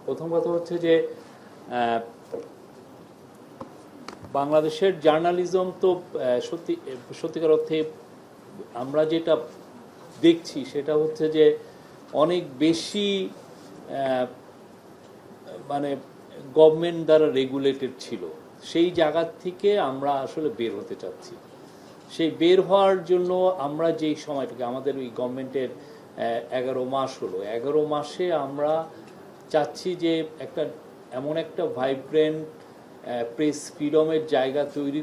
প্রথম কথা হচ্ছে যে বাংলাদেশের জার্নালিজম তো সত্যিকার অর্থে আমরা যেটা দেখছি সেটা হচ্ছে যে অনেক বেশি মানে গভর্নমেন্ট দ্বারা রেগুলেটেড ছিল। সেই জায়গা থেকে আমরা আসলে বের হতে চাচ্ছি। সেই বের হওয়ার জন্য আমরা যেই সময়টাকে আমাদের ওই গভর্নমেন্টের 11 মাস হলো, 11 মাসে আমরা চাচ্ছি যে এমন একটা ভাইব্রেন্ট প্রেস ফ্রিডমের জায়গা তৈরি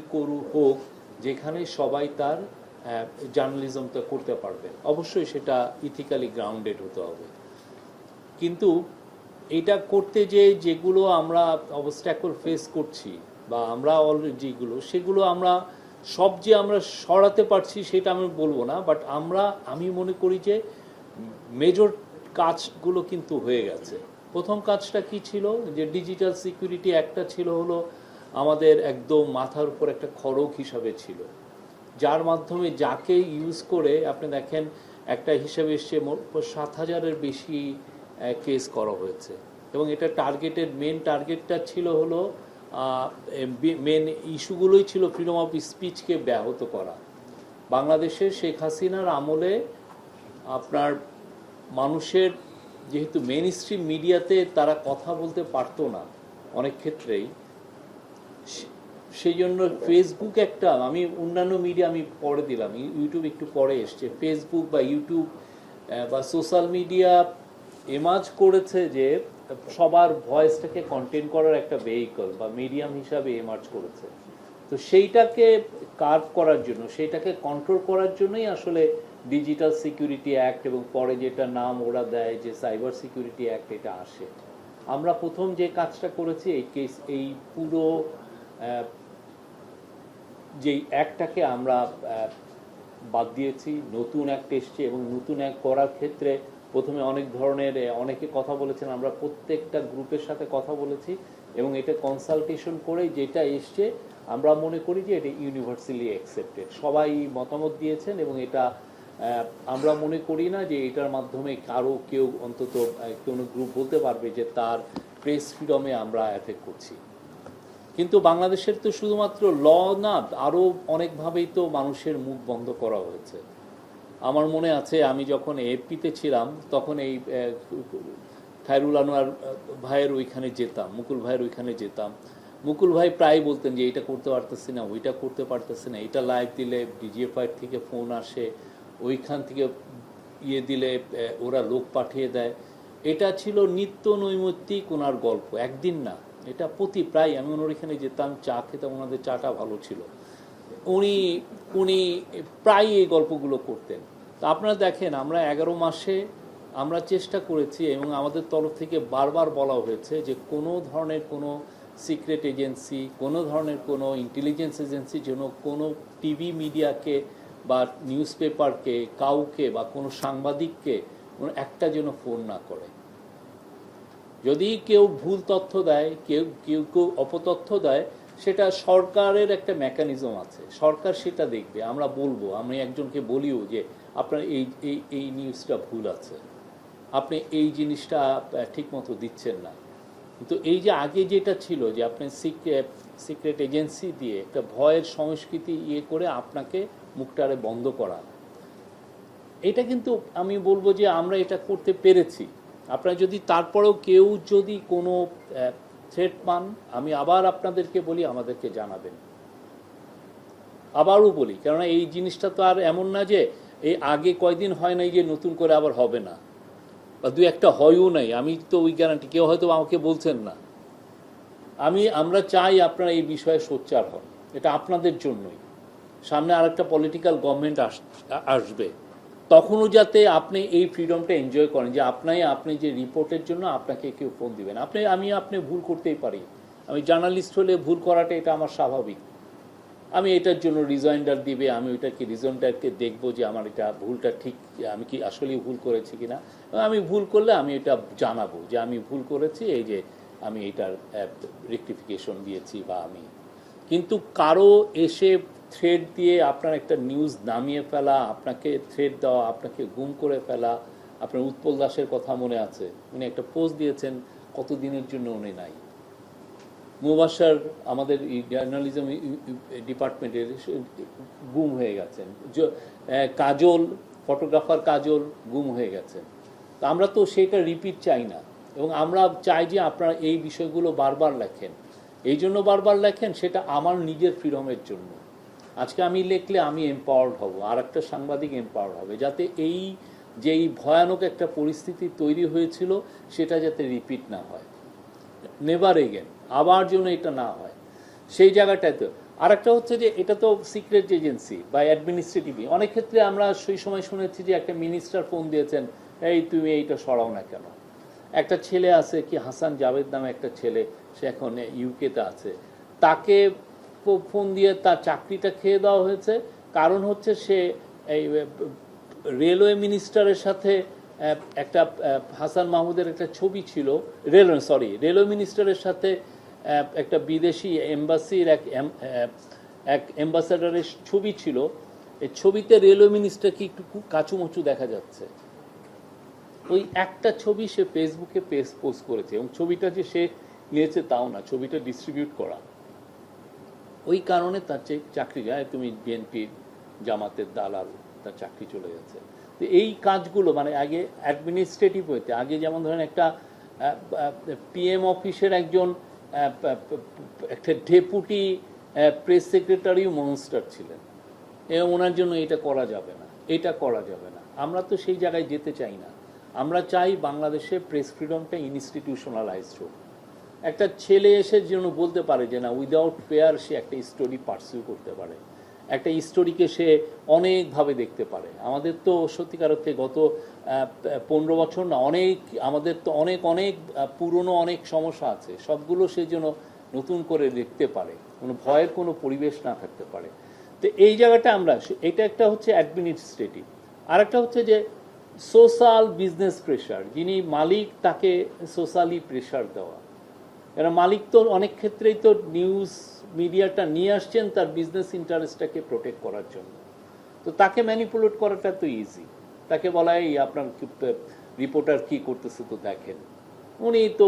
হোক যেখানে সবাই তার জার্নালিজমটা করতে পারবেন। অবশ্যই সেটা ইথিক্যালি গ্রাউন্ডেড হতে হবে, কিন্তু এটা করতে যেগুলো আমরা অবস্ট্যাকল ফেস করছি বা আমরা অলরেডি সেগুলো আমরা আমরা সরাতে পারছি সেটা আমি বলবো না, বাট আমি মনে করি যে মেজর কাজগুলো কিন্তু হয়ে গেছে। প্রথম কাজটা কি ছিল, যে ডিজিটাল সিকিউরিটি একটা ছিল, হলো আমাদের একদম মাথার উপর একটা খড়গ হিসাবে ছিল, যার মাধ্যমে যাকে ইউজ করে আপনি দেখেন একটা হিসাবে এসছে 7,000-এর বেশি কেস করা হয়েছে, এবং এটা মেন টার্গেটটা ছিল হলো মেন ইস্যুগুলোই ছিল ফ্রিডম অফ স্পিচকে ব্যাহত করা। বাংলাদেশের শেখ হাসিনার আমলে আপনার মানুষের যেহেতু মেইন স্ট্রিম মিডিয়াতে তারা কথা বলতে পারতো না অনেক ক্ষেত্রেই, সেই জন্য ফেসবুক আমি অন্যান্য মিডিয়া আমি পরে দিলাম, ইউটিউব একটু পরে এসছে, ফেসবুক বা ইউটিউব বা সোশ্যাল মিডিয়া এমাজ করেছে যে সবার ভয়েসটাকে কন্টেন্ট করার একটা ভেহিকল বা মিডিয়াম হিসাবে এমার্জ করেছে। তো সেইটাকে কার্ভ করার জন্য, সেইটাকে কন্ট্রোল করার জন্যই আসলে ডিজিটাল সিকিউরিটি অ্যাক্ট এবং পরে যেটা নাম ওরা দেয় যে সাইবার সিকিউরিটি অ্যাক্ট, এটা আসে। আমরা প্রথম যে কাজটা করেছি এই পুরো যেই অ্যাক্টটাকে আমরা বাদ দিয়েছি, নতুন অ্যাক্ট এসছে, এবং নতুন অ্যাক্ট করার ক্ষেত্রে প্রথমে অনেকে কথা বলেছেন, আমরা প্রত্যেকটা গ্রুপের সাথে কথা বলেছি এবং এটা কনসালটেশন করে যেটা এসছে আমরা মনে করি যে এটা ইউনিভার্সালি অ্যাকসেপ্টেড, সবাই মতামত দিয়েছেন, এবং এটা আমরা মনে করি না যে এটার মাধ্যমে কেউ অন্তত কোনো গ্রুপ বলতে পারবে যে তার প্রেস ফ্রিডমে আমরা অ্যাফেক্ট করছি। কিন্তু বাংলাদেশের তো শুধুমাত্র ল না, আরও অনেকভাবেই তো মানুষের মুখ বন্ধ করা হয়েছে। আমার মনে আছে আমি যখন এপিতে ছিলাম তখন এই খায়রুল আনোয়ার ভাইয়ের ওইখানে যেতাম, মুকুল ভাইয়ের ওইখানে যেতাম। মুকুল ভাই প্রায় বলতেন যে এটা করতে পারতেছি না, ওইটা করতে পারতেছি না, এটা লাইভ দিলে ডিজিএফআই থেকে ফোন আসে, ওইখান থেকে দিলে ওরা লোক পাঠিয়ে দেয়। এটা ছিল নিত্য নৈমিত্তিক ওনার গল্প, একদিন না, এটা প্রায় আমি ওনার এখানে যেতাম, চা খেতাম, ওনাদের চাটা ভালো ছিল, উনি প্রায় এই গল্পগুলো করতেন। তো আপনারা দেখেন আমরা 11 মাসে আমরা চেষ্টা করেছি এবং আমাদের তরফ থেকে বারবার বলা হয়েছে যে কোনো ধরনের কোনো সিক্রেট এজেন্সি, কোনো ধরনের কোনো ইন্টেলিজেন্স এজেন্সি যেন কোনো টিভি মিডিয়াকে বা নিউজ পেপারকে, কাউকে বা কোনো সাংবাদিককে একটা যেন ফোন না করে। যদি কেউ ভুল তথ্য দেয়, কেউ অপতথ্য দেয়, সেটা সরকারের একটা মেকানিজম আছে, সরকার সেটা দেখবে। আমরা বলবো, আমি একজনকে বলিও যে আপনার এই নিউজটা ভুল আছে, আপনি এই জিনিসটা ঠিকমতো দিচ্ছেন না। কিন্তু এই যে আগে যেটা ছিল যে আপনি সিক্রেট এজেন্সি দিয়ে একটা ভয়ের সংস্কৃতি করে আপনাকে মুখটারে বন্ধ করা, এটা কিন্তু আমি বলবো যে আমরা এটা করতে পেরেছি। আপনারা যদি তারপরেও কেউ যদি কোনো থ্রেট পান, আমি আবার আপনাদেরকে বলি আমাদেরকে জানাবেন, আবারও বলি, কেননা এই জিনিসটা তো আর এমন না যে এই আগে কয়দিন হয় নাই যে নতুন করে আবার হবে না, বা দু একটা হয়ও নাই, আমি তো ওই গ্যারান্টি, কেউ হয়তো আমাকে বলছেন না। আমরা চাই আপনারা এই বিষয়ে সোচ্চার হন, এটা আপনাদের জন্যই। সামনে আরেকটা পলিটিক্যাল গভর্নমেন্ট আসবে, তখনও যাতে আপনি এই ফ্রিডমটা এনজয় করেন, যে আপনি যে রিপোর্টের জন্য আপনাকে কেউ ফোন দিবেন, আপনি ভুল করতেই পারি, আমি জার্নালিস্ট হলে ভুল করাটা এটা আমার স্বাভাবিক। আমি এটার জন্য রিজাইন্ডার দিবে, আমি ওইটাকে রিজাইন্ডারকে দেখবো যে আমার এটা ভুলটা ঠিক, আমি কি আসলেই ভুল করেছি কিনা। আমি ভুল করলে আমি এটা জানাবো যে আমি ভুল করেছি, এই যে আমি এটার রেকটিফিকেশন দিয়েছি বা কিন্তু কারো এসে থ্রেড দিয়ে আপনার একটা নিউজ নামিয়ে ফেলা, আপনাকে থ্রেড দেওয়া, আপনাকে গুম করে ফেলা। আপনার উৎপল দাসের কথা মনে আছে, উনি একটা পোস্ট দিয়েছেন, কতদিনের জন্য উনি নাই। মুবাশশার আমাদের জার্নালিজম ডিপার্টমেন্টের গুম হয়ে গেছেন, কাজল ফটোগ্রাফার কাজল গুম হয়ে গেছেন। তো আমরা তো সেটা রিপিট চাই না, এবং আমরা চাই যে আপনারা এই বিষয়গুলো বারবার লেখেন। এই জন্য বারবার লেখেন, সেটা আমার নিজের ফ্রিডমের জন্য। আজকে আমি লিখলে আমি এম্পাওয়ার্ড হব, আর একটা সাংবাদিক এম্পাওয়ার্ড হবে, যাতে এই যে এই ভয়ানক একটা পরিস্থিতি তৈরি হয়েছিল সেটা যাতে রিপিট না হয়, নেভার এগেন, আবার যেন এটা না হয়, সেই জায়গাটায়। তো আর একটা হচ্ছে যে এটা তো সিক্রেট এজেন্সি বা অ্যাডমিনিস্ট্রেটিভ। অনেক ক্ষেত্রে আমরা সেই সময় শুনেছি যে একটা মিনিস্টার ফোন দিয়েছেন, এই তুমি এইটা সরাও না কেন। একটা ছেলে আছে কি, হাসান জাভেদ নামে একটা ছেলে, সে এখন ইউকেতে আছে, তাকে ফোন দিয়ে তার চাকরিটা খেয়ে দেওয়া হয়েছে। কারণ হচ্ছে সে এই রেলওয়ে মিনিস্টারের সাথে একটা হাসান মাহমুদের একটা ছবি ছিল, রেলওয়ে মিনিস্টারের সাথে একটা বিদেশি এম্বাসির এক অ্যাম্বাসাডারের ছবি ছিল। এই ছবিতে রেলওয়ে মিনিস্টারকে একটু কাচুমচু দেখা যাচ্ছে। ওই একটা ছবি সে ফেসবুকে পোস্ট করেছে, এবং ছবিটা যে সে নিয়েছে তাও না, ছবিটা ডিস্ট্রিবিউট করা। ওই কারণে তার চাকরি যায়, তুমি বিএনপির জামাতের দালাল, তার চাকরি চলে গেছে। তো এই কাজগুলো মানে আগে অ্যাডমিনিস্ট্রেটিভ হইতে, আগে যেমন ধরেন একটা পিএম অফিসের একজন একটা ডেপুটি প্রেস সেক্রেটারিও মনস্টার ছিলেন, এবং ওনার জন্য এটা করা যাবে না, এটা করা যাবে না। আমরা তো সেই জায়গায় যেতে চাই না। আমরা চাই বাংলাদেশে প্রেস ফ্রিডমটা ইনস্টিটিউশনালাইজড হোক। একটা ছেলে এসে যেন বলতে পারে যে না, উইদাউট ফেয়ার সে একটা স্টোরি পারসিউ করতে পারে, একটা স্টোরিকে সে অনেকভাবে দেখতে পারে। আমাদের তো সত্যিকার অর্থে গত 15 বছর না, অনেক আমাদের তো অনেক অনেক পুরনো অনেক সমস্যা আছে, সবগুলো সে যেন নতুন করে দেখতে পারে, কোনো ভয়ের কোনো পরিবেশ না থাকতে পারে। তো এই জায়গাটা আমরা, এটা একটা হচ্ছে অ্যাডমিনিস্ট্রেটিভ। আর একটা হচ্ছে যে সোশ্যাল বিজনেস প্রেশার, যিনি মালিক তাকে সোশ্যালি প্রেশার দেওয়া। কারণ মালিক তো অনেক ক্ষেত্রেই তো নিউজ মিডিয়াটা নিয়ে আসছেন তার বিজনেস ইন্টারেস্টটাকে প্রোটেক্ট করার জন্য। তো তাকে ম্যানিপুলেট করাটা তো ইজি, তাকে বলা এই আপনার রিপোর্টার কি করতেছে তো দেখেন, উনি তো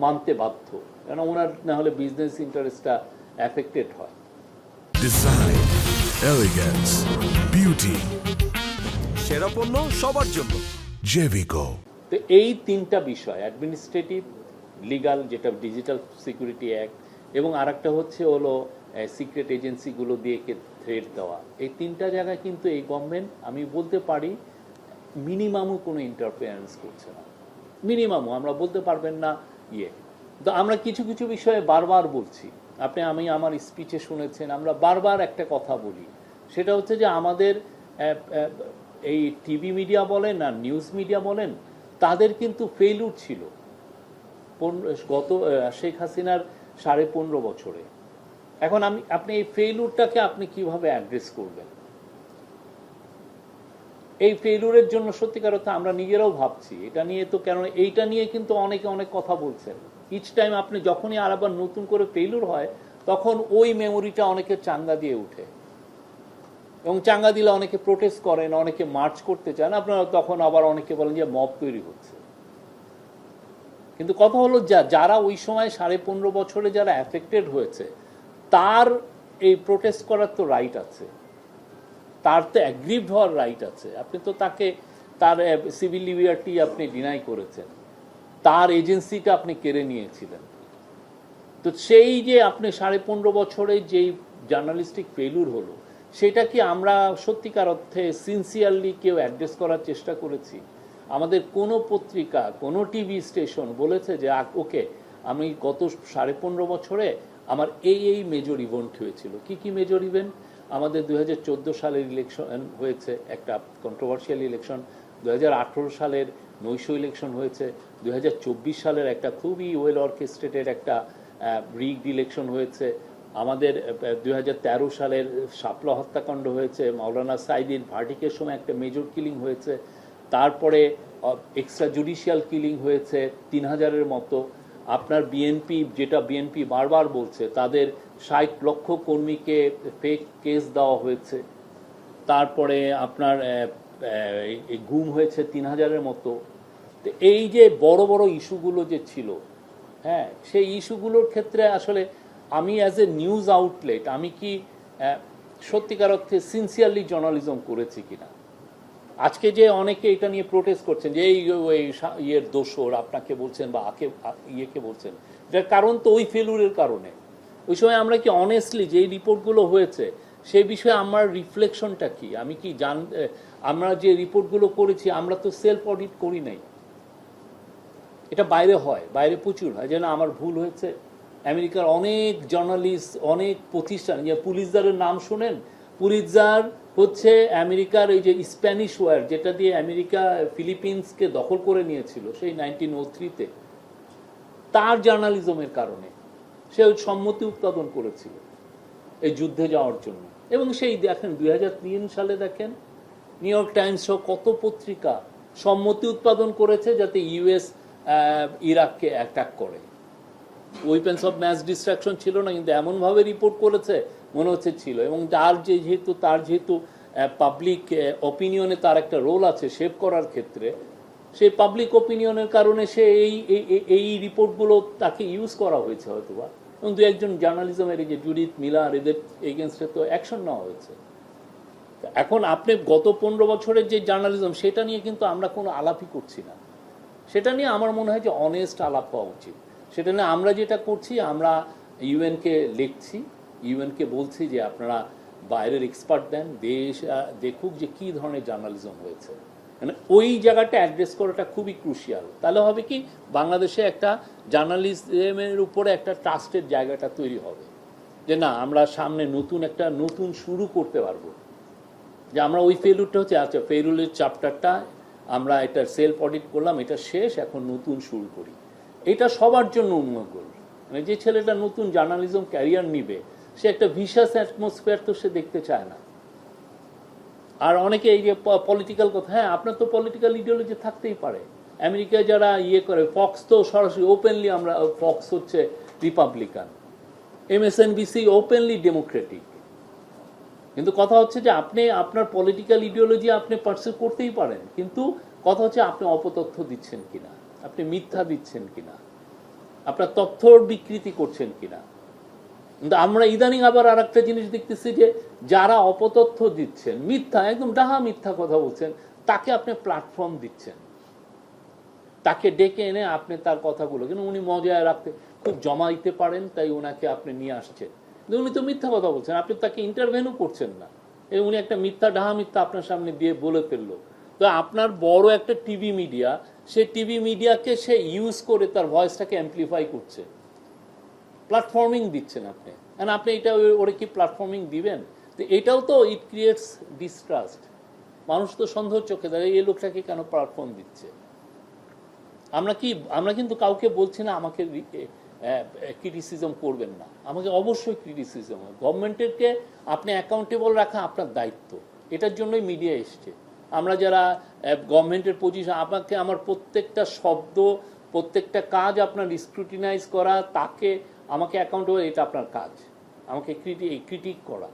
মানতে বাধ্য, কারণ ওনার না হলে বিজনেস ইন্টারেস্টটা অ্যাফেক্টেড হয়। ডিজাইন, এলিগেন্স, বিউটি, সেরা পণ্য সবার জন্য জেভিকো। তো এই তিনটা বিষয়, অ্যাডমিনিস্ট্রেটিভ, লিগাল যেটা ডিজিটাল সিকিউরিটি অ্যাক্ট, এবং আরেকটা হচ্ছে হলো সিক্রেট এজেন্সিগুলো দিয়ে থ্রেট দেওয়া, এই তিনটা জায়গায় কিন্তু এই গভর্নমেন্ট আমি বলতে পারি মিনিমামও কোনো ইন্টারফেয়ারেন্স করছে না। মিনিমামও আমরা বলতে পারবেন না ইয়ে। তো আমরা কিছু কিছু বিষয়ে বারবার বলছি, আমি আমার স্পিচে শুনেছেন, আমরা বারবার একটা কথা বলি, সেটা হচ্ছে যে আমাদের এই টিভি মিডিয়া বলেন আর নিউজ মিডিয়া বলেন, তাদের কিন্তু ফেইলুর ছিল গত শেখ হাসিনার 15.5 বছরে। এখন আপনি এই ফেইলুরটাকে আপনি কিভাবে অ্যাড্রেস করবেন? এই ফেইলুরের জন্য সত্যিকার অর্থে আমরা নিজেরাও ভাবছি এটা নিয়ে। তো কেন এইটা নিয়ে কিন্তু অনেকে অনেক কথা বলছেন। ইচ টাইম আপনি যখনই আর আবার নতুন করে ফেইলুর হয়, তখন ওই মেমোরিটা অনেকে চাঙ্গা দিয়ে উঠে, এবং চাঙ্গা দিলে অনেকে প্রোটেস্ট করেন, অনেকে মার্চ করতে চান, আপনারা তখন আবার অনেকে বলেন যে মব তৈরি হচ্ছে। কিন্তু কথা হলো যারা ওই সময় 15.5 বছরে যারা অ্যাফেক্টেড হয়েছে, তার এই প্রোটেস্ট করার তো রাইট আছে, তার তো অ্যাগ্রিভড হওয়ার রাইট আছে। আপনি তো তাকে তার সিভিল লিবার্টি আপনি ডিনাই করেছেন, তার এজেন্সিটা আপনি কেড়ে নিয়েছিলেন। তো সেই যে আপনি 15.5 বছরে যেই জার্নালিস্টিক ফেলুর হলো, সেটা কি আমরা সত্যিকার অর্থে সিনসিয়ারলি কেউ অ্যাড্রেস করার চেষ্টা করেছি? আমাদের কোনো পত্রিকা, কোনো টিভি স্টেশন বলেছে যে ওকে, আমি গত 15.5 বছরে আমার এই মেজর ইভেন্ট হয়েছিল? কি কি মেজর ইভেন্ট? আমাদের 2014 সালের ইলেকশন হয়েছে, একটা কন্ট্রোভার্সিয়াল ইলেকশন। 2018 সালের নৈশ ইলেকশন হয়েছে। 2024 সালের একটা খুবই ওয়েল অর্কেস্ট্রেটেড একটা রিগড ইলেকশন হয়েছে। আমাদের 2013 সালের শাপলা হত্যাকাণ্ড হয়েছে, মাওলানা সাইদির ভার্ডিকের সময় একটা মেজর কিলিং হয়েছে। তারপরে এক্সট্রা জুডিশিয়াল কিলিং হয়েছে 3000-এর মতো। আপনার বিএনপি, যেটা বিএনপি বারবার বলছে, তাদের 60 লক্ষ কর্মীকে ফেক কেস দেওয়া হয়েছে। তারপরে আপনার গুম হয়েছে 3000-এর মতো। তো তো এই যে বড় বড় ইস্যুগুলো যে ছিল, হ্যাঁ, সেই ইস্যুগুলোর ক্ষেত্রে আসলে আমি অ্যাজ এ নিউজ আউটলেট আমি কি সত্যিকার অর্থে সিনসিয়ারলি জার্নালিজম করেছি কিনা। আজকে যে অনেকে এটা নিয়ে প্রোটেস্ট করছেন যে এই ইয়ের দোষর আপনাকে বলছেন বা ইয়েকে বলছেন, এটার কারণ তো ওই ফেলুরের কারণে। ওই সময় আমরা কি অনেস্টলি যে রিপোর্টগুলো হয়েছে সেই বিষয়ে আমার রিফ্লেকশনটা কি, আমি কি আমরা যে রিপোর্টগুলো করেছি আমরা তো সেলফ অডিট করি নাই। এটা বাইরে হয়, বাইরে প্রচুর হয়, যেন আমার ভুল হয়েছে। আমেরিকার অনেক জার্নালিস্ট, অনেক প্রতিষ্ঠান, যে পুলিৎজারের নাম শোনেন, পুলিৎজার হচ্ছে আমেরিকার এই যে স্প্যানিশ ওয়ার, যেটা দিয়ে আমেরিকা ফিলিপিন্সকে দখল করে নিয়েছিল সেই 1903-তে, তার জার্নালিজমের কারণে সে ওই সম্মতি উৎপাদন করেছিল এই যুদ্ধে যাওয়ার জন্য। এবং সেই দেখেন 2003 সালে দেখেন নিউ ইয়র্ক টাইমস সহ কত পত্রিকা সম্মতি উৎপাদন করেছে যাতে ইউএস ইরাককে অ্যাটাক করে। ওয়েপন্স অফ ম্যাস ডিস্ট্রাকশন ছিল না, কিন্তু এমনভাবে রিপোর্ট করেছে মনে হচ্ছে ছিল। এবং তার যেহেতু পাবলিক অপিনিয়নে তার একটা রোল আছে শেপ করার ক্ষেত্রে, সেই পাবলিক অপিনিয়নের কারণে সে এই রিপোর্টগুলো তাকে ইউজ করা হয়েছে হয়তোবা। এবং দু একজন জার্নালিজমের এই যে জুডিথ মিলার, এদের এগেনস্টে তো অ্যাকশন নেওয়া হয়েছে। এখন আপনি গত 15 বছরের যে জার্নালিজম, সেটা নিয়ে কিন্তু আমরা কোনো আলাপই করছি না। সেটা নিয়ে আমার মনে হয় যে অনেস্ট আলাপ হওয়া উচিত। সেটা নিয়ে আমরা যেটা করছি, আমরা ইউএনকে লিখছি, ইউএনকে বলছি যে আপনারা বাইরের এক্সপার্ট দেন, দেশ দেখুক যে কী ধরনের জার্নালিজম হয়েছে। মানে ওই জায়গাটা অ্যাড্রেস করাটা খুবই ক্রুশিয়াল। তাহলে হবে কি, বাংলাদেশে একটা জার্নালিজমের উপরে একটা ট্রাস্টের জায়গাটা তৈরি হবে, যে না আমরা সামনে নতুন শুরু করতে পারবো। যে আমরা ওই ফেলুরটা হচ্ছে, আচ্ছা ফেলুরের চ্যাপ্টারটা আমরা এটা সেলফ অডিট করলাম, এটা শেষ, এখন নতুন শুরু করি। এটা সবার জন্য উন্মঙ্গল। মানে যে ছেলেটা নতুন জার্নালিজম ক্যারিয়ার নিবে, সে একটা ভিশাস অ্যাটমসফিয়ার তো সে দেখতে চায় না। আর অনেকে এই যে পলিটিক্যাল কথা, হ্যাঁ আপনার তো পলিটিক্যাল ইডিওলজি থাকতেই পারে। আমেরিকায় যারা করে, ফক্স তো সরাসরি ওপেনলি, আমরা ফক্স হচ্ছে রিপাবলিকান, MSNBC ওপেনলি ডেমোক্রেটিক। কিন্তু কথা হচ্ছে যে আপনি আপনার পলিটিক্যাল ইডিওলজি আপনি পার্সিউ করতেই পারেন, কিন্তু কথা হচ্ছে আপনি অপতথ্য দিচ্ছেন কিনা, আপনি মিথ্যা দিচ্ছেন কিনা, আপনার তথ্যর বিকৃতি করছেন কিনা। কিন্তু আমরা ইদানিং আবার আর একটা জিনিস দেখতেছি যে যারা অপতথ্য দিচ্ছেন, মিথ্যা, একদম ডাহা মিথ্যা কথা বলছেন, তাকে আপনি প্ল্যাটফর্ম দিচ্ছেন, তাকে ডেকে এনে আপনি তার কথাগুলো, কিন্তু উনি মজায় রাখতে খুব জমা দিতে পারেন, তাই ওনাকে আপনি নিয়ে আসছেন। কিন্তু উনি তো মিথ্যা কথা বলছেন, আপনি তাকে ইন্টারভেনও করছেন না। এই উনি একটা মিথ্যা, ডাহা মিথ্যা আপনার সামনে দিয়ে বলে ফেললো। তো আপনার বড় একটা টিভি মিডিয়া, সে টিভি মিডিয়াকে সে ইউজ করে তার ভয়েসটাকে অ্যাম্পলিফাই করছে, প্ল্যাটফর্মিং দিচ্ছেন আপনি। কারণ আপনি এটা ওরে কি প্ল্যাটফর্মিং দিবেন? তো এটাও তো ইট ক্রিয়েটস ডিস্ট্রাস্ট। মানুষ তো সন্দেহ চোখে দাঁড়িয়ে এই লোকটাকে কেন প্ল্যাটফর্ম দিচ্ছে। আমরা কিন্তু কাউকে বলছি না আমাকে ক্রিটিসিজম করবেন না, আমাকে অবশ্যই ক্রিটিসিজম। গভর্নমেন্টেরকে আপনি অ্যাকাউন্টেবল রাখা আপনার দায়িত্ব, এটার জন্যই মিডিয়া এসছে। আমরা যারা গভর্নমেন্টের পজিশন, আপনাকে আমার প্রত্যেকটা শব্দ, প্রত্যেকটা কাজ আপনার স্ক্রুটিনাইজ করা, তাকে আমাকে অ্যাকাউন্টেবল, এটা আপনার কাজ, আমাকে ক্রিটিক করা।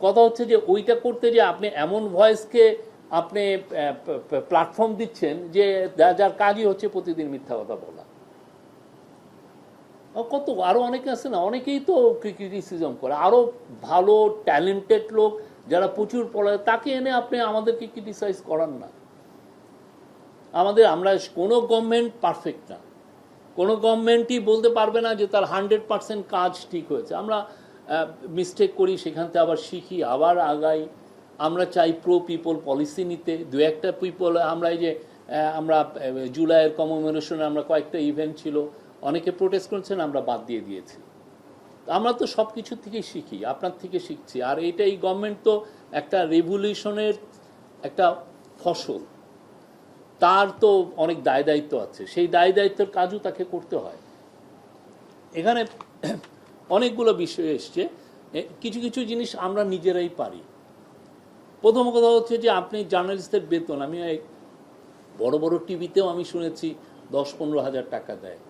কথা হচ্ছে যে ওইটা করতে যে আপনি এমন ভয়েসকে আপনি প্ল্যাটফর্ম দিচ্ছেন যে যার কাজই হচ্ছে প্রতিদিন মিথ্যা কথা বলা। কত আরো অনেকে আছে না, অনেকেই তো ক্রিটিসিজম করে, আরো ভালো ট্যালেন্টেড লোক যারা প্রচুর পড়ায়, তাকে এনে আপনি আমাদেরকে ক্রিটিসাইজ করান না। আমরা কোনো গভর্নমেন্ট পারফেক্ট না, কোনো গভর্নমেন্টই বলতে পারবে না যে তার 100% কাজ ঠিক হয়েছে। আমরা মিস্টেক করি, সেখান থেকে আবার শিখি, আবার আগাই। আমরা চাই প্রো পিপল পলিসি নিতে। দু একটা পিপল, আমরা এই যে আমরা জুলাইয়ের কমেমোরেশনে আমরা কয়েকটা ইভেন্ট ছিল, অনেকে প্রোটেস্ট করছেন, আমরা বাদ দিয়ে দিয়েছি। আমরা তো সব কিছু থেকেই শিখি, আপনার থেকে শিখছি। আর এটা, এই গভর্নমেন্ট তো একটা রেভলিউশনের একটা ফসল, তার তো অনেক দায় দায়িত্ব আছে, সেই দায় দায়িত্বের কাজও তাকে করতে হয়। এখানে অনেকগুলো বিষয় এসছে, কিছু কিছু জিনিস আমরা নিজেরাই পারি। প্রথম কথা হচ্ছে যে আপনি জার্নালিস্টের বেতন, আমি বড় বড় টিভিতেও আমি শুনেছি 10-15 হাজার টাকা দেয়।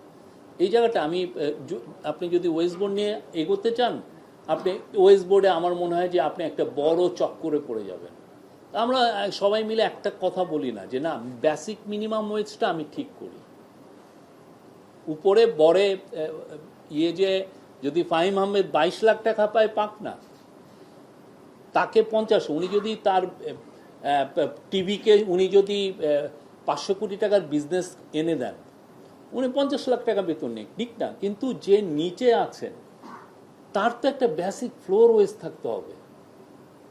এই জায়গাটা আপনি যদি ওয়েস্ট বোর্ড নিয়ে এগোতে চান, আপনি ওয়েস্ট বোর্ডে আমার মনে হয় যে আপনি একটা বড় চক্করে পড়ে যাবেন। আমরা সবাই মিলে একটা কথা বলি না যে না বেসিক মিনিমাম ওয়েজটা আমি ঠিক করি, উপরে বড়ে যে যদি ফাহিম আহমেদ 22 লাখ টাকা পায় পাক না, তাকে 50, উনি যদি তার টিভিকে উনি যদি 500 কোটি টাকার বিজনেস এনে দেন, উনি 50 লাখ টাকা বেতন নেই ঠিক না, কিন্তু যে নিচে আছেন তার তো একটা বেসিক ফ্লোর ওয়েজ থাকতে হবে,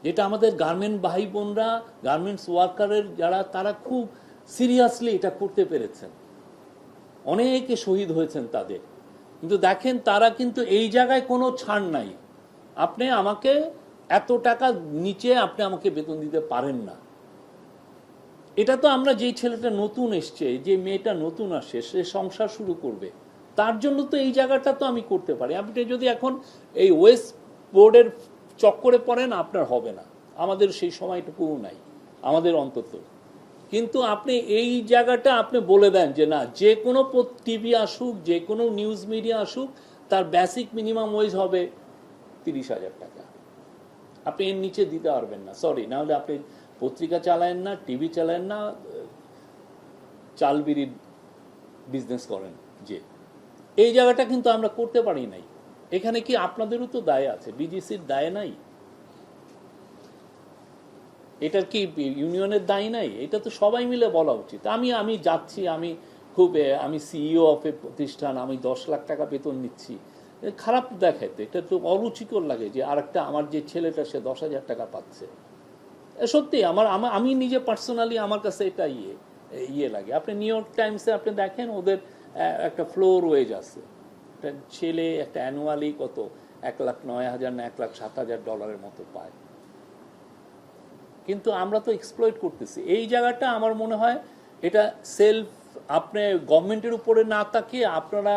যেটা আমাদের গার্মেন্ট ভাই বোনরা, গার্মেন্টস ওয়ার্কারের যারা, তারা খুব সিরিয়াসলি এটা করতে পেরেছেন, অনেকে শহীদ হয়েছেন তাদের। কিন্তু দেখেন তারা কিন্তু এই জায়গায় কোনো ছাড় নাই, আপনি আমাকে এত টাকা নিচে আপনি আমাকে বেতন দিতে পারেন না। এটা তো আমরা যেই ছেলেটা নতুন এসছে, যে মেয়েটা নতুন আসে, সে সংসার শুরু করবে, তার জন্য তো এই জায়গাটা তো আমি করতে পারি। আপনি যদি এখন এই ওয়েস্ট বোর্ডের চক্করে পড়েন আপনার হবে না, আমাদের সেই সময়টুকুও নাই আমাদের অন্তত। কিন্তু আপনি এই জায়গাটা আপনি বলে দেন যে না, যে কোনো টিভি আসুক, যে কোনো নিউজ মিডিয়া আসুক, তার বেসিক মিনিমাম ওয়েজ হবে 30,000 টাকা, আপনি এর নিচে দিতে পারবেন না, সরি। নাহলে আপনি পত্রিকা চালায়েন না, টিভি চালায়েন না, চাল বিড়ির বিজনেস করেন। যে এই জায়গাটা কিন্তু আমরা করতে পারি নাই। এখানে কি আপনাদেরও তো দায় আছে, বিজিসির দায় নাই? এটার কি ইউনিয়নের দায় নাই? এটা তো সবাই মিলে বলা উচিত। আমি যাচ্ছি, আমি সিইও অফ এ প্রতিষ্ঠান, আমি 10 লাখ টাকা বেতন নিচ্ছি, খারাপ দেখাইতে, এটা তো অরুচিকর লাগে যে আরেকটা আমার যে ছেলেটা সে 10,000 টাকা পাচ্ছে। সত্যি আমি নিজে পার্সোনালি আমার কাছে এটা ইয়ে লাগে। আপনি নিউ ইয়র্ক টাইমসে আপনি দেখেন, ওদের একটা ফ্লোর ওয়েজ আছে, একটা ছেলে একটা অ্যানুয়ালি কত $1,09,000 না $1,07,000 মতো পায়। কিন্তু আমরা তো এক্সপ্লয়েট করতেছি এই জায়গাটা। আমার মনে হয় এটা সেলফ, আপনি গভর্নমেন্টের উপরে না তাকিয়ে আপনারা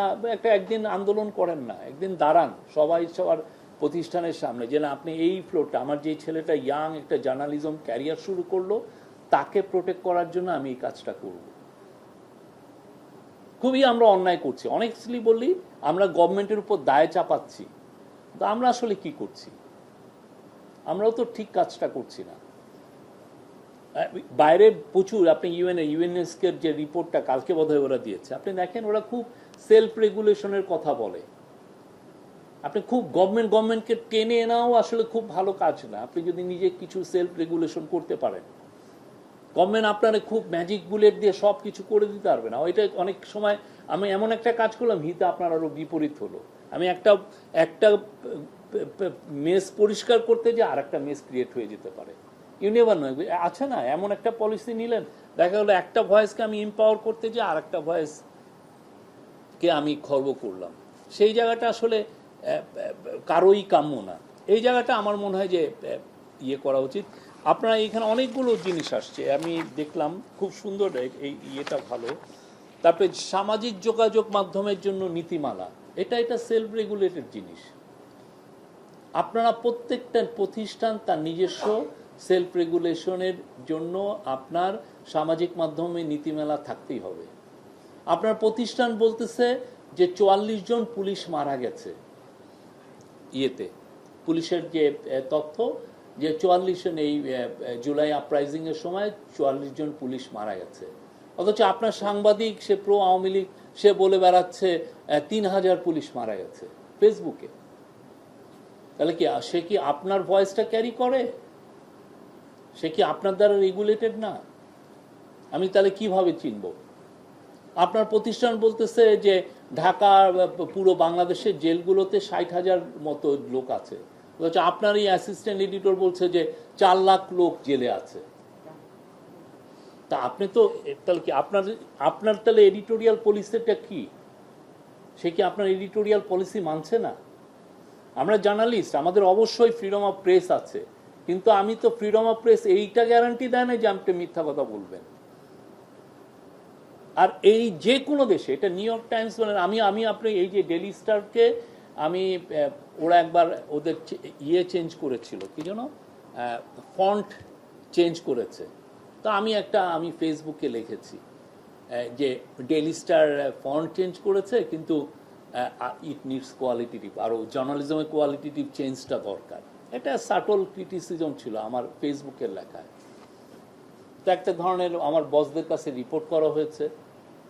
একদিন আন্দোলন করেন না, একদিন দাঁড়ান সবাই সবার প্রতিষ্ঠানের সামনে, যে না আপনি এই ফ্লোরটা, আমার যে ছেলেটা ইয়াং একটা জার্নালিজম ক্যারিয়ার শুরু করলো, তাকে প্রোটেক্ট করার জন্য আমি এই কাজটা করব। খুবই আমরা অন্যায় করছি, অনেস্টলি বললি আমরা গভর্নমেন্টের উপর দায় চাপাচ্ছি, তো আমরা আসলে কি করছি? আমরাও তো ঠিক কাজটা করছি না। বাইরে প্রচুর, আপনি ইউএনএসকে যে রিপোর্টটা কালকে বোধহয় ওরা দিয়েছে, আপনি দেখেন ওরা খুব সেলফ রেগুলেশনের কথা বলে। আপনি খুব গভর্নমেন্টকে টেনে এনাও আসলে খুব ভালো কাজ না, আপনি যদি নিজে কিছু সেলফ রেগুলেশন করতে পারেন। গভর্নমেন্ট আপনারা খুব ম্যাজিক বুলেট দিয়ে সব কিছু করে দিতে পারবে না। ওইটা অনেক সময় আমি এমন একটা কাজ করলাম, হিতে আপনার আরো বিপরীত হলো। আমি একটা মেস পরিষ্কার করতে যে আর একটা মেস ক্রিয়েট হয়ে যেতে পারে, ইউ নেভার নো। আছে না, এমন একটা পলিসি নিলেন, দেখা গেলো একটা ভয়েসকে আমি এম্পাওয়ার করতে যে আর একটা ভয়েসকে আমি খর্ব করলাম। সেই জায়গাটা আসলে কারোই কাম্য না। এই জায়গাটা আমার মনে হয় যে ইয়ে করা উচিত। আপনারা এখানে অনেকগুলো জিনিস আসছে, আমি দেখলাম খুব সুন্দর, এই ইয়েটা ভালো। তারপরে সামাজিক যোগাযোগ মাধ্যমের জন্য নীতিমালা, এটা সেলফ রেগুলেটেড জিনিস। আপনারা প্রত্যেকটা প্রতিষ্ঠান তার নিজস্ব সেলফ রেগুলেশনের জন্য আপনার সামাজিক মাধ্যমে নীতিমালা থাকতেই হবে। আপনার প্রতিষ্ঠান বলতেছে যে 44 জন পুলিশ মারা গেছে, ইয়েতে পুলিশের যে তথ্য যে 44 জন এই জুলাই আপরাইজিং এর সময় 44 জন পুলিশ মারা গেছে, অথচ আপনার সাংবাদিক সে প্রো আওয়ামী লীগ সে বলে বেড়াচ্ছে 3,000 পুলিশ মারা গেছে ফেসবুকে। তাহলে কি সে কি আপনার ভয়েসটা ক্যারি করে? সে কি আপনার দ্বারা রেগুলেটেড না? আমি তাহলে কিভাবে চিনব? আপনার প্রতিষ্ঠান বলতেছে যে ঢাকা পুরো বাংলাদেশের জেলগুলোতে 60,000 মতো লোক আছে, অথচ আপনার এই অ্যাসিস্ট্যান্ট এডিটর বলছে যে 4 লাখ লোক জেলে আছে। তা আপনি তো তাহলে কি আপনার তাহলে এডিটোরিয়াল পলিসিটা কি? সে কি আপনার এডিটোরিয়াল পলিসি মানছে না? আমরা জার্নালিস্ট, আমাদের অবশ্যই ফ্রিডম অফ প্রেস আছে, কিন্তু আমি তো ফ্রিডম অফ প্রেস এইটা গ্যারান্টি দেয় না যে আপনি মিথ্যা কথা বলবেন। আর এই যে কোনো দেশে, এটা নিউ ইয়র্ক টাইমস বলেন, আমি আপনি এই যে ডেইলি স্টারকে ওরা একবার ওদের চেঞ্জ করেছিল, কি যেন ফন্ট চেঞ্জ করেছে, তো আমি ফেসবুকে লিখেছি যে ডেইলি স্টার ফন্ট চেঞ্জ করেছে, কিন্তু ইট নিডস কোয়ালিটিটিভ, আরও জার্নালিজমের কোয়ালিটিটিভ চেঞ্জটা দরকার। এটা সাটল ক্রিটিসিজম ছিল আমার ফেসবুকের লেখায়। তো একটা ধরনের আমার বসদের কাছে রিপোর্ট করা হয়েছে,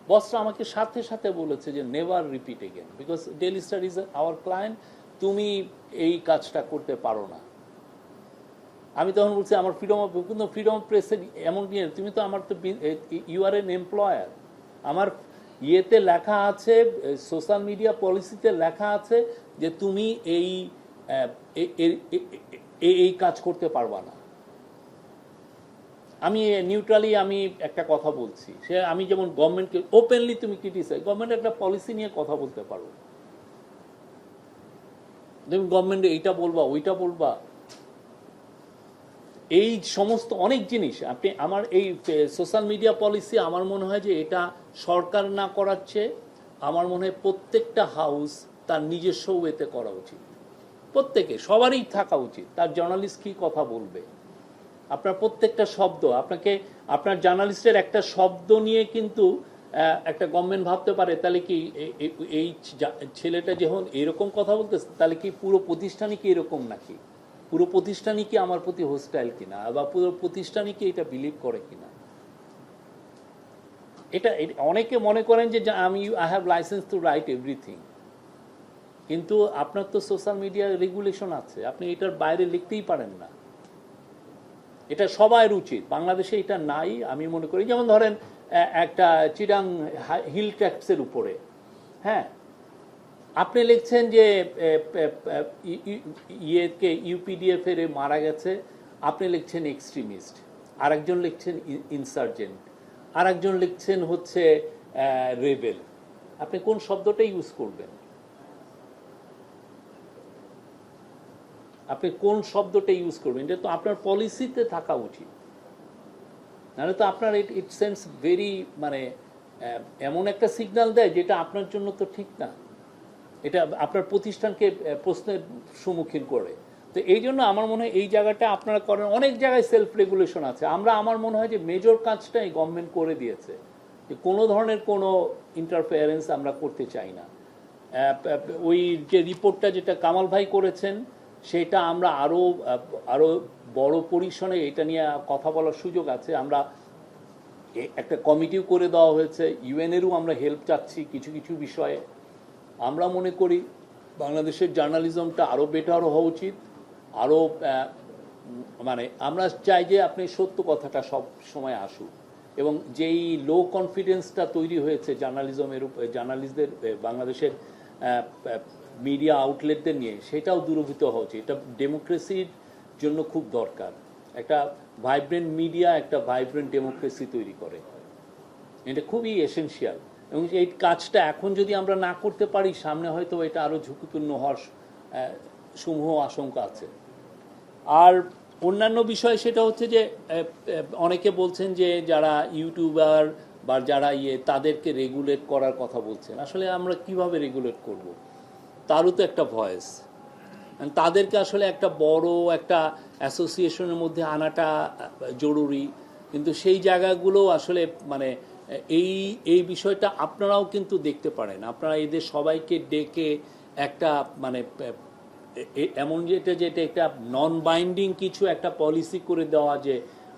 বসরা আমাকে সাথে সাথে বলেছে যে never repeat again, because daily star is our client, তুমি এই কাজটা করতে পারো না। আমি তখন বলছি আমার ফ্রিডম অফ প্রেসের এমন কি, তুমি তো আমার তো ইউ আর এন এমপ্লয়ার, আমার ইয়েতে লেখা আছে, সোশ্যাল মিডিয়া পলিসিতে লেখা আছে যে তুমি এই কাজ করতে পারবা না। আমি নিউট্রালি আমি একটা কথা বলছি, সে আমি যেমন গভর্নমেন্টকে ওপেনলি তুমি ক্রিটিসাইজ, গভর্নমেন্ট একটা পলিসি নিয়ে কথা বলতে পারো, তুমি গভর্নমেন্টে এইটা বলবা ওইটা বলবা, এই সমস্ত অনেক জিনিস আপনি আমার এই সোশ্যাল মিডিয়া পলিসি আমার মনে হয় যে এটা সরকার না করাচ্ছে, আমার মনে হয় প্রত্যেকটা হাউস তার নিজস্ব ওয়েতে করা উচিত, প্রত্যেকে সবারই থাকা উচিত। তার জার্নালিস্ট কি কথা বলবে, আপনার প্রত্যেকটা শব্দ, আপনাকে আপনার জার্নালিস্টের একটা শব্দ নিয়ে কিন্তু একটা গভর্নমেন্ট ভাবতে পারে তাহলে কি এই ছেলেটা যখন এরকম কথা বলতেছে তাহলে কি পুরো প্রতিষ্ঠানই কি এরকম নাকি, পুরো প্রতিষ্ঠানই কি আমার প্রতি হোস্টাইল কিনা, বা পুরো প্রতিষ্ঠানই কি এটা বিলিভ করে কিনা। এটা অনেকে মনে করেন যে আমি I have licence to write everything, কিন্তু আপনার তো সোশ্যাল মিডিয়া রেগুলেশন আছে, আপনি এটার বাইরে লিখতেই পারেন না। এটা সবার উচিত, বাংলাদেশে এটা নাই আমি মনে করি। যেমন ধরেন একটা চিটাং হিল ট্যাক্সের উপরে, হ্যাঁ, আপনি লিখছেন যে ইয়েকে ইউপিডিএফ এর মারা গেছে, আপনি লিখছেন এক্সট্রিমিস্ট, আরেকজন লিখছেন ইনসার্জেন্ট, আরেকজন লিখছেন হচ্ছে রেবেল। আপনি কোন শব্দটা ইউজ করবেন, আপনি কোন শব্দটা ইউজ করবেন, এটা তো আপনার পলিসিতে থাকা উচিত, নাহলে তো আপনার ইট সেন্স ভেরি মানে এমন একটা সিগন্যাল দেয় যেটা আপনার জন্য তো ঠিক না, এটা আপনার প্রতিষ্ঠানকে প্রশ্নের সম্মুখীন করে। তো এই জন্য আমার মনে হয় এই জায়গাটা আপনারা করেন, অনেক জায়গায় সেলফ রেগুলেশন আছে, আমার মনে হয় যে মেজর কাজটাই গভর্নমেন্ট করে দিয়েছে, যে কোনো ধরনের কোনো ইন্টারফেয়ারেন্স আমরা করতে চাই না। ওই যে রিপোর্টটা যেটা কামাল ভাই করেছেন সেটা আমরা আরও বড় পরিসরে এটা নিয়ে কথা বলার সুযোগ আছে। আমরা একটা কমিটিও করে দেওয়া হয়েছে, ইউএনেরও আমরা হেল্প চাচ্ছি কিছু কিছু বিষয়ে। আমরা মনে করি বাংলাদেশের জার্নালিজমটা আরও বেটার হওয়া উচিত, আরও মানে আমরা চাই যে আপনি সত্য কথাটা সব সময় আসুক, এবং যেই লো কনফিডেন্সটা তৈরি হয়েছে জার্নালিজমের জার্নালিস্টদের বাংলাদেশের মিডিয়া আউটলেটদের নিয়ে, সেটাও দূরীভূত হওয়া উচিত। এটা ডেমোক্রেসির জন্য খুব দরকার, একটা ভাইব্রেন্ট মিডিয়া একটা ভাইব্রেন্ট ডেমোক্রেসি তৈরি করে, এটা খুবই এসেনশিয়াল। এবং এই কাজটা এখন যদি আমরা না করতে পারি, সামনে হয়তো এটা আরও ঝুঁকিপূর্ণ হওয়ার সমূহ আশঙ্কা আছে। আর অন্যান্য বিষয় সেটা হচ্ছে যে অনেকে বলছেন যে যারা ইউটিউবার বা যারা তাদেরকে রেগুলেট করার কথা বলছেন, আসলে আমরা কিভাবে রেগুলেট করব, তারও তো একটা ভয়েস, তাদেরকে আসলে একটা বড় একটা অ্যাসোসিয়েশনের মধ্যে আনাটা জরুরি, কিন্তু সেই জায়গাগুলো আসলে মানে এই বিষয়টা আপনারাও কিন্তু দেখতে পারেন, আপনারা এদের সবাইকে ডেকে একটা মানে এমন যেটা একটা নন বাইন্ডিং কিছু একটা পলিসি করে দেওয়া, যে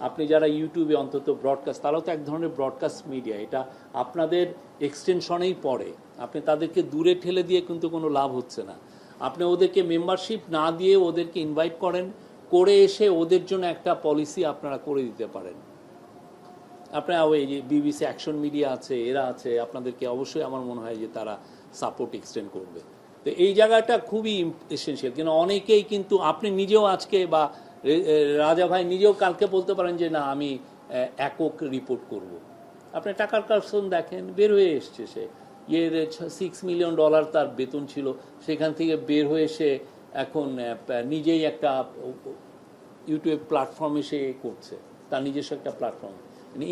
আপনি যারা ইউটিউবে অন্তত ব্রডকাস্ট, তারাও তো এক ধরনের ব্রডকাস্ট মিডিয়া, এটা আপনাদের এক্সটেনশনেই পড়ে, আপনি তাদেরকে দূরে ঠেলে দিয়ে কিন্তু কোনো লাভ হচ্ছে না। আপনি ওদেরকে মেম্বারশিপ না দিয়ে ওদেরকে ইনভাইট করেন, করে এসে ওদের জন্য একটা পলিসি আপনারা করে দিতে পারেন। আপনার ওই যে বিবিসি অ্যাকশন মিডিয়া আছে, এরা আছে, আপনাদেরকে অবশ্যই আমার মনে হয় যে তারা সাপোর্ট এক্সটেন্ড করবে। তো এই জায়গাটা খুবই এসেনশিয়াল, কিন্তু অনেকেই কিন্তু আপনি নিজেও আজকে বা রাজা ভাই নিজেও কালকে বলতে পারেন যে না আমি একক রিপোর্ট করব। আপনি টাকার কারণ দেখেন, বের হয়ে এসছে সে, $6 মিলিয়ন তার বেতন ছিল, সেখান থেকে বের হয়ে সে এখন নিজেই একটা ইউটিউব প্ল্যাটফর্মে সে করছে, তার নিজস্ব একটা প্ল্যাটফর্ম।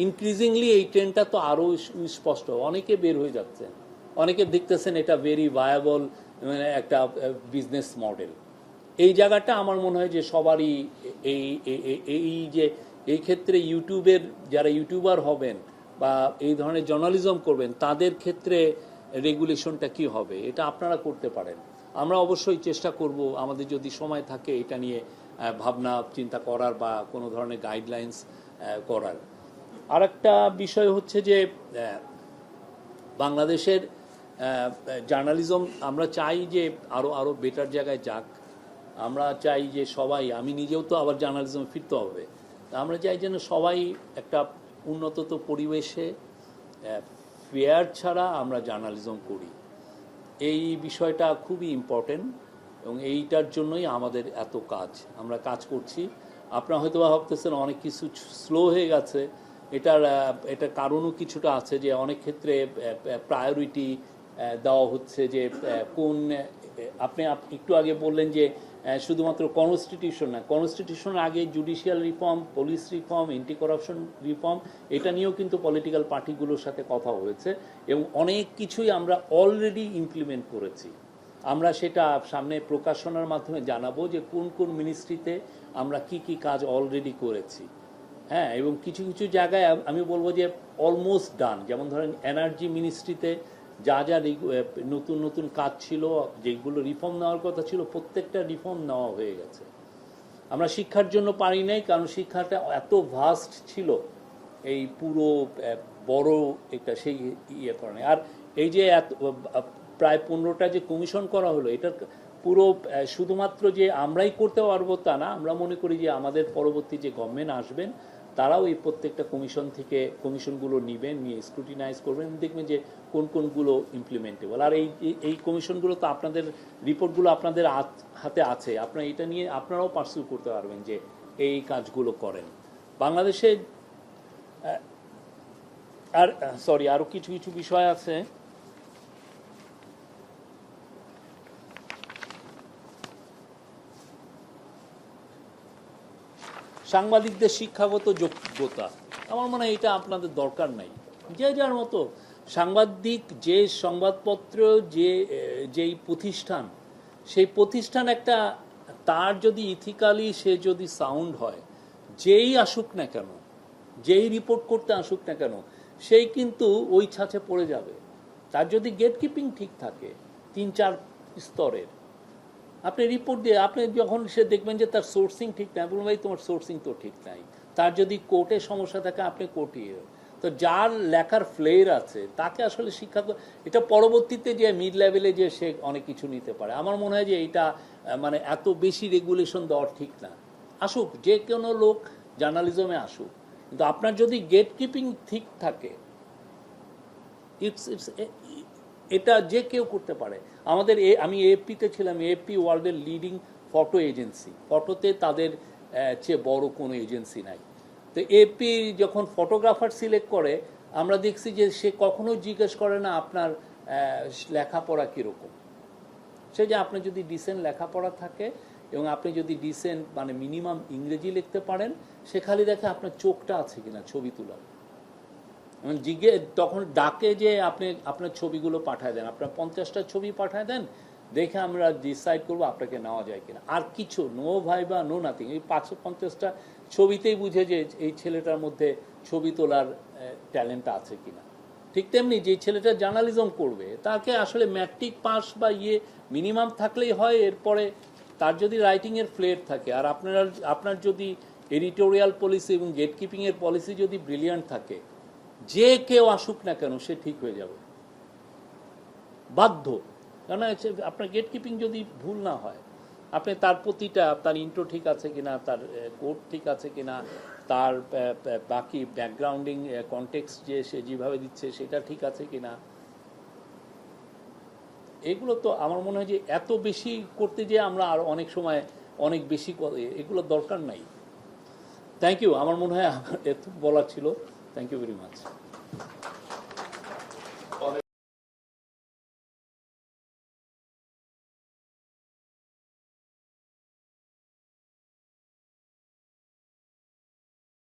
ইনক্রিজিংলি এই ট্রেন্ডটা তো আরও স্পষ্ট, অনেকে বের হয়ে যাচ্ছেন, অনেকে দেখতেছেন এটা ভেরি ভায়াবল মানে একটা বিজনেস মডেল। এই জায়গাটা আমার মনে হয় যে সবারই এই যে এই ক্ষেত্রে ইউটিউবের যারা ইউটিউবার হবেন বা এই ধরনের জার্নালিজম করবেন, তাদের ক্ষেত্রে রেগুলেশনটা কি হবে এটা আপনারা করতে পারেন। আমরা অবশ্যই চেষ্টা করব আমাদের যদি সময় থাকে এটা নিয়ে ভাবনা চিন্তা করার বা কোনো ধরনের গাইডলাইন্স করার। আর একটা বিষয় হচ্ছে যে বাংলাদেশের জার্নালিজম আমরা চাই যে আরও বেটার জায়গায় যাক। আমরা চাই যে সবাই, আমি নিজেও তো আবার জার্নালিজমে ফিরতে হবে, আমরা চাই যেন সবাই একটা উন্নত পরিবেশে ফেয়ার ছাড়া আমরা জার্নালিজম করি। এই বিষয়টা খুবই ইম্পর্টেন্ট এবং এইটার জন্যই আমাদের এত কাজ, আমরা কাজ করছি। আপনারা হয়তো ভাবতেছেন অনেক কিছু স্লো হয়ে গেছে, এটার কারণও কিছুটা আছে যে অনেক ক্ষেত্রে প্রায়োরিটি দেওয়া হচ্ছে যে কোন, আপনি একটু আগে বললেন যে শুধুমাত্র কনস্টিটিউশন না, কনস্টিটিউশনের আগে judicial reform, police reform, anti corruption reform, এটা নিয়েও কিন্তু পলিটিক্যাল পার্টিগুলোর সাথে কথা হয়েছে এবং অনেক কিছুই আমরা অলরেডি ইমপ্লিমেন্ট করেছি। আমরা সেটা সামনে প্রকাশনার মাধ্যমে জানাবো যে কোন কোন মিনিস্ট্রিতে আমরা কি কি কাজ অলরেডি করেছি। হ্যাঁ, এবং কিছু কিছু জায়গায় আমি বলবো যে অলমোস্ট ডান। যেমন ধরেন এনার্জি মিনিস্ট্রিতে যা যা নতুন নতুন কাজ ছিল, যেগুলো রিফর্ম নেওয়ার কথা ছিল, প্রত্যেকটা রিফর্ম নেওয়া হয়ে গেছে। আমরা শিক্ষার জন্য পারি নাই, কারণ শিক্ষাটা এত ভাস্ট ছিল, এই পুরো বড় একটা সেই ইয়ে কারণে। আর এই যে প্রায় 15টা যে কমিশন করা হলো, এটার পুরো শুধুমাত্র যে আমরাই করতে পারবো তা না, আমরা মনে করি যে আমাদের পরবর্তী যে গভর্নমেন্ট আসবেন তারাও এই প্রত্যেকটা কমিশন থেকে কমিশনগুলো নেবেন, নিয়ে স্ক্রুটিনাইজ করবেন, দেখবেন যে কোন কোনগুলো ইমপ্লিমেন্টেবল। আর এই কমিশনগুলো তো আপনাদের রিপোর্টগুলো আপনাদের হাতে আছে, আপনারা এটা নিয়ে আপনারাও পার্সিউ করতে পারবেন যে এই কাজগুলো করেন বাংলাদেশে। আর আরও কিছু কিছু বিষয় আছে। সাংবাদিকদের শিক্ষাগত যোগ্যতা, আমার মনে হয় এটা আপনাদের দরকার নাই। যে যার মতো সাংবাদিক, যে সংবাদপত্র, যেই প্রতিষ্ঠান, সেই প্রতিষ্ঠান একটা, তার যদি ইথিক্যালি সে যদি সাউন্ড হয়, যেই আসুক না কেন, যেই রিপোর্ট করতে আসুক না কেন, সেই কিন্তু ওই ছাঁচে পড়ে যাবে। তার যদি গেট কিপিং ঠিক থাকে 3-4 স্তরের, আপনি রিপোর্ট দিয়ে আপনি যখন সে দেখবেন যে তার সোর্সিং ঠিক নাই, বলুন ভাই তোমার সোর্সিং তো ঠিক নাই। তার যদি কোর্টে সমস্যা থাকে আপনি কোর্টিয়ে, তো যার লেখার ফ্লেয়ার আছে তাকে আসলে শিক্ষা, এটা পরবর্তীতে যে মিড লেভেলে যে সে অনেক কিছু নিতে পারে। আমার মনে হয় যে এটা মানে এত বেশি রেগুলেশন দেওয়া ঠিক না। আসুক যে কোনো লোক জার্নালিজমে আসুক, কিন্তু আপনার যদি গেট কিপিং ঠিক থাকে, এটা যে কেউ করতে পারে। আমাদের আমি এএফপিতে ছিলাম, এএফপি ওয়ার্ল্ডের লিডিং ফটো এজেন্সি, ফটোতে তাদের চেয়ে বড় কোনো এজেন্সি নাই। তো এএফপি যখন ফটোগ্রাফার সিলেক্ট করে, আমরা দেখছি যে সে কখনো জিজ্ঞেস করে না আপনার লেখাপড়া কীরকম। সে যে আপনার যদি ডিসেন্ট লেখাপড়া থাকে এবং আপনি যদি ডিসেন্ট মানে মিনিমাম ইংরেজি লিখতে পারেন, সে খালি দেখে আপনার চোখটা আছে কিনা ছবি তোলার। তখন ডাকে যে আপনি আপনার ছবিগুলো পাঠায় দেন, আপনার 50টা ছবি পাঠায় দেন, দেখে আমরা ডিসাইড করবো আপনাকে নেওয়া যায় কিনা। আর কিছু নো ভাইবা, নো নাথিং। এই 550টা ছবিতেই বুঝে যে এই ছেলেটার মধ্যে ছবি তোলার ট্যালেন্ট আছে কিনা। ঠিক তেমনি যে ছেলেটা জার্নালিজম করবে, তাকে আসলে ম্যাট্রিক পাস বা মিনিমাম থাকলেই হয়। এরপরে তার যদি রাইটিংয়ের ফ্লেয়ার থাকে, আর আপনার যদি এডিটোরিয়াল পলিসি এবং গেট কিপিংয়ের পলিসি যদি ব্রিলিয়ান্ট থাকে, যে কেউ আসুক না কেন সে ঠিক হয়ে যাবে, বাধ্য। কেন আপনার গেট কিপিং যদি ভুল না হয়, আপনি তার প্রতিটা, তার ইন্ট্রো ঠিক আছে কিনা, তার কোড ঠিক আছে কিনা, তার বাকি ব্যাকগ্রাউন্ডিং কনটেক্সট যে সে যেভাবে দিচ্ছে সেটা ঠিক আছে কিনা, এগুলো তো আমার মনে হয় যে এত বেশি করতে যে আমরা আর অনেক সময় অনেক বেশি, এগুলো দরকার নাই। Thank you. আমার মনে হয় আমার এত বলার ছিল। Thank you very much.